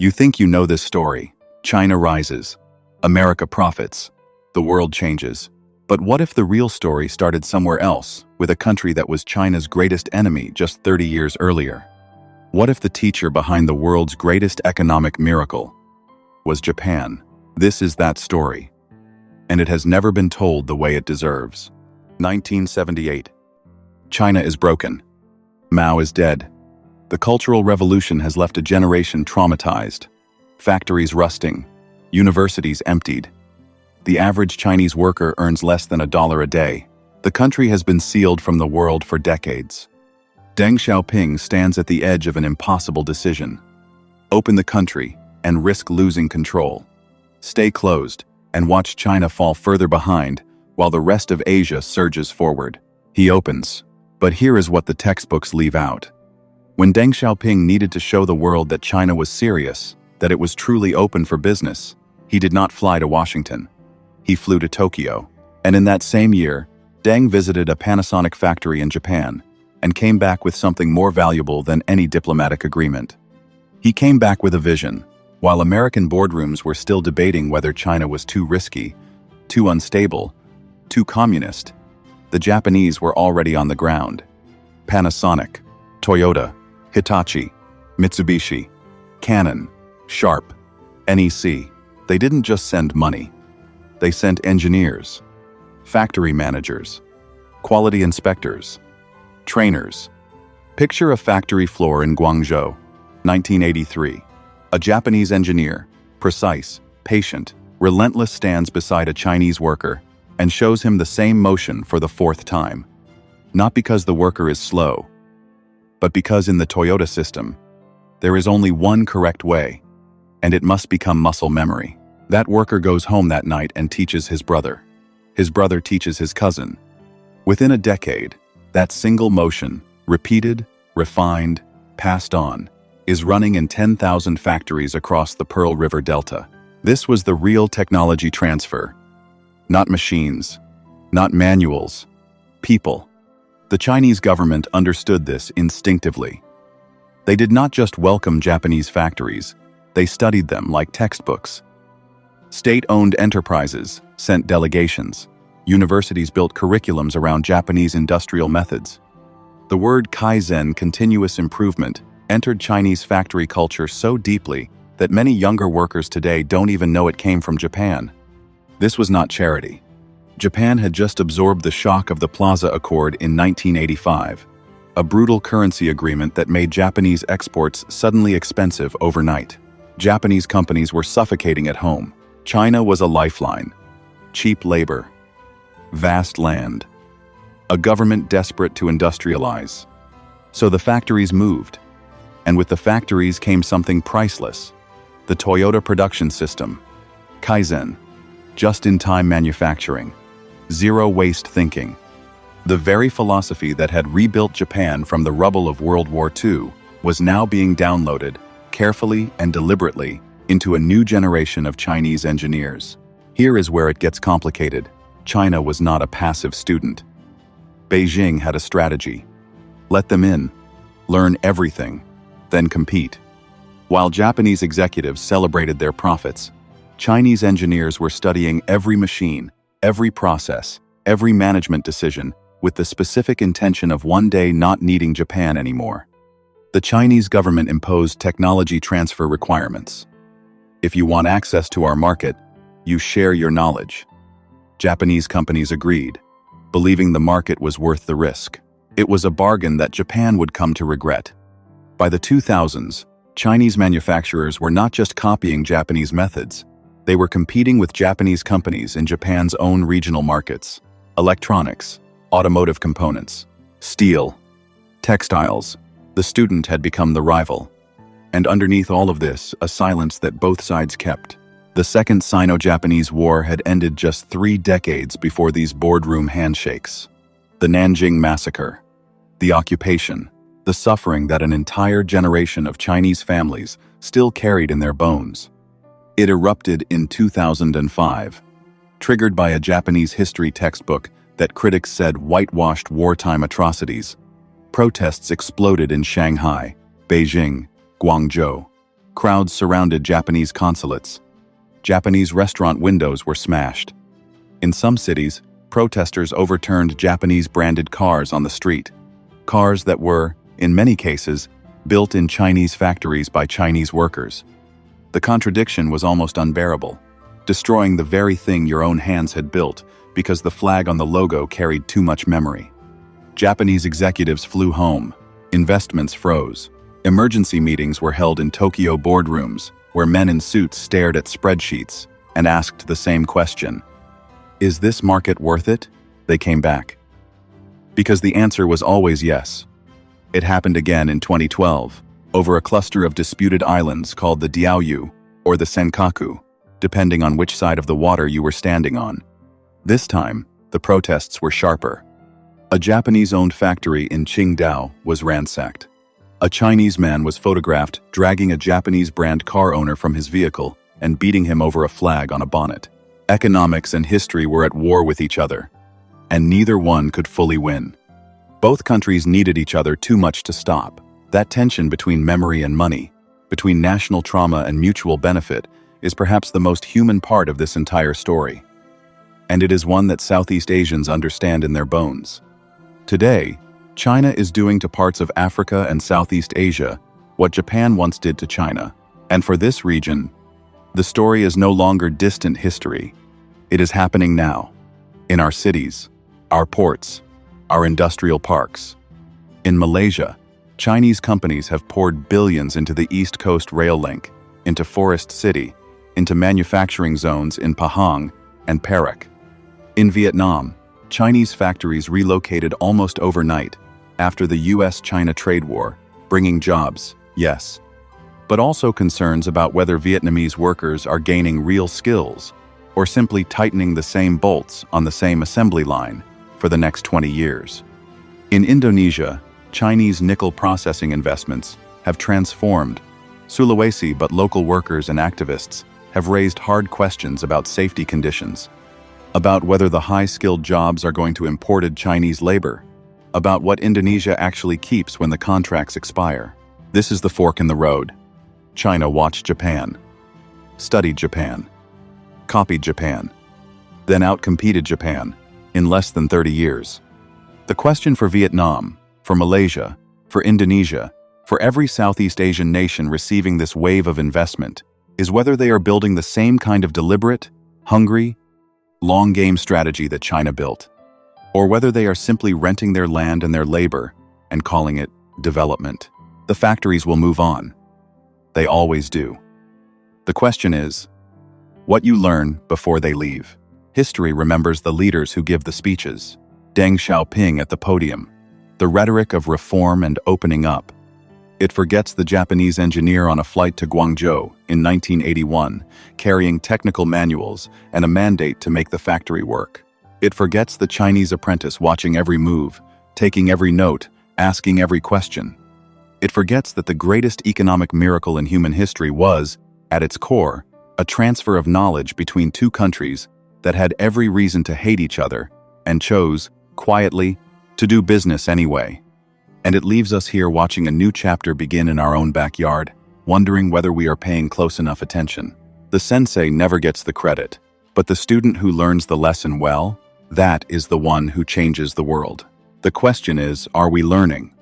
You think you know this story. China rises. America profits. The world changes. But what if the real story started somewhere else, with a country that was China's greatest enemy just 30 years earlier? What if the teacher behind the world's greatest economic miracle was Japan? This is that story. And it has never been told the way it deserves. 1978. China is broken. Mao is dead. The Cultural Revolution has left a generation traumatized. Factories rusting. Universities emptied. The average Chinese worker earns less than $1 a day. The country has been sealed from the world for decades. Deng Xiaoping stands at the edge of an impossible decision. Open the country and risk losing control. Stay closed and watch China fall further behind while the rest of Asia surges forward. He opens, but here is what the textbooks leave out. When Deng Xiaoping needed to show the world that China was serious, that it was truly open for business, he did not fly to Washington. He flew to Tokyo. And in that same year, Deng visited a Panasonic factory in Japan and came back with something more valuable than any diplomatic agreement. He came back with a vision. While American boardrooms were still debating whether China was too risky, too unstable, too communist, the Japanese were already on the ground. Panasonic, Toyota, Hitachi, Mitsubishi, Canon, Sharp, NEC. They didn't just send money. They sent engineers, factory managers, quality inspectors, trainers. Picture a factory floor in Guangzhou, 1983. A Japanese engineer, precise, patient, relentless, stands beside a Chinese worker and shows him the same motion for the 4th time. Not because the worker is slow, but because in the Toyota system, there is only one correct way, and it must become muscle memory. That worker goes home that night and teaches his brother. His brother teaches his cousin. Within a decade, that single motion, repeated, refined, passed on, is running in 10,000 factories across the Pearl River Delta. This was the real technology transfer. Not machines, not manuals, people. The Chinese government understood this instinctively. They did not just welcome Japanese factories, they studied them like textbooks. State-owned enterprises sent delegations. Universities built curriculums around Japanese industrial methods. The word Kaizen, continuous improvement, entered Chinese factory culture so deeply that many younger workers today don't even know it came from Japan. This was not charity. Japan had just absorbed the shock of the Plaza Accord in 1985, a brutal currency agreement that made Japanese exports suddenly expensive overnight. Japanese companies were suffocating at home. China was a lifeline. Cheap labor. Vast land. A government desperate to industrialize. So the factories moved. And with the factories came something priceless. The Toyota production system. Kaizen. Just-in-time manufacturing. Zero-waste thinking. The very philosophy that had rebuilt Japan from the rubble of World War II was now being downloaded, carefully and deliberately, into a new generation of Chinese engineers. Here is where it gets complicated. China was not a passive student. Beijing had a strategy. Let them in, learn everything, then compete. While Japanese executives celebrated their profits, Chinese engineers were studying every machine, every process, every management decision, with the specific intention of one day not needing Japan anymore. The Chinese government imposed technology transfer requirements. If you want access to our market, you share your knowledge. Japanese companies agreed, believing the market was worth the risk. It was a bargain that Japan would come to regret. By the 2000s, Chinese manufacturers were not just copying Japanese methods, they were competing with Japanese companies in Japan's own regional markets. Electronics, automotive components, steel, textiles. The student had become the rival. And underneath all of this, a silence that both sides kept. The Second Sino-Japanese War had ended just 3 decades before these boardroom handshakes. The Nanjing Massacre, the occupation, the suffering that an entire generation of Chinese families still carried in their bones. It erupted in 2005, triggered by a Japanese history textbook that critics said whitewashed wartime atrocities. Protests exploded in Shanghai, Beijing, Guangzhou. Crowds surrounded Japanese consulates. Japanese restaurant windows were smashed. In some cities, protesters overturned Japanese-branded cars on the street. Cars that were, in many cases, built in Chinese factories by Chinese workers. The contradiction was almost unbearable, destroying the very thing your own hands had built because the flag on the logo carried too much memory. Japanese executives flew home. Investments froze. Emergency meetings were held in Tokyo boardrooms, where men in suits stared at spreadsheets and asked the same question. Is this market worth it? They came back. Because the answer was always yes. It happened again in 2012, over a cluster of disputed islands called the Diaoyu or the Senkaku, depending on which side of the water you were standing on. This time, the protests were sharper. A Japanese-owned factory in Qingdao was ransacked. A Chinese man was photographed dragging a Japanese-brand car owner from his vehicle and beating him over a flag on a bonnet. Economics and history were at war with each other, and neither one could fully win. Both countries needed each other too much to stop. That tension between memory and money, between national trauma and mutual benefit, is perhaps the most human part of this entire story. And it is one that Southeast Asians understand in their bones. Today, China is doing to parts of Africa and Southeast Asia what Japan once did to China. And for this region, the story is no longer distant history. It is happening now, in our cities, our ports, our industrial parks. In Malaysia, Chinese companies have poured billions into the East Coast rail link, into Forest City, into manufacturing zones in Pahang and Perak. In Vietnam, Chinese factories relocated almost overnight after the US-China trade war, bringing jobs, yes, but also concerns about whether Vietnamese workers are gaining real skills or simply tightening the same bolts on the same assembly line for the next 20 years. In Indonesia, Chinese nickel processing investments have transformed Sulawesi, but local workers and activists have raised hard questions about safety conditions, about whether the high-skilled jobs are going to imported Chinese labor, about what Indonesia actually keeps when the contracts expire. This is the fork in the road. China watched Japan, studied Japan, copied Japan, then outcompeted Japan in less than 30 years. The question for Vietnam, for Malaysia, for Indonesia, for every Southeast Asian nation receiving this wave of investment is whether they are building the same kind of deliberate, hungry, long-game strategy that China built, or whether they are simply renting their land and their labor and calling it development. The factories will move on. They always do. The question is, what you learn before they leave. History remembers the leaders who give the speeches. Deng Xiaoping at the podium. The rhetoric of reform and opening up. It forgets the Japanese engineer on a flight to Guangzhou in 1981, carrying technical manuals and a mandate to make the factory work. It forgets the Chinese apprentice watching every move, taking every note, asking every question. It forgets that the greatest economic miracle in human history was, at its core, a transfer of knowledge between two countries that had every reason to hate each other and chose, quietly, to do business anyway. And it leaves us here watching a new chapter begin in our own backyard, wondering whether we are paying close enough attention. The sensei never gets the credit, but the student who learns the lesson well, that is the one who changes the world. The question is, are we learning?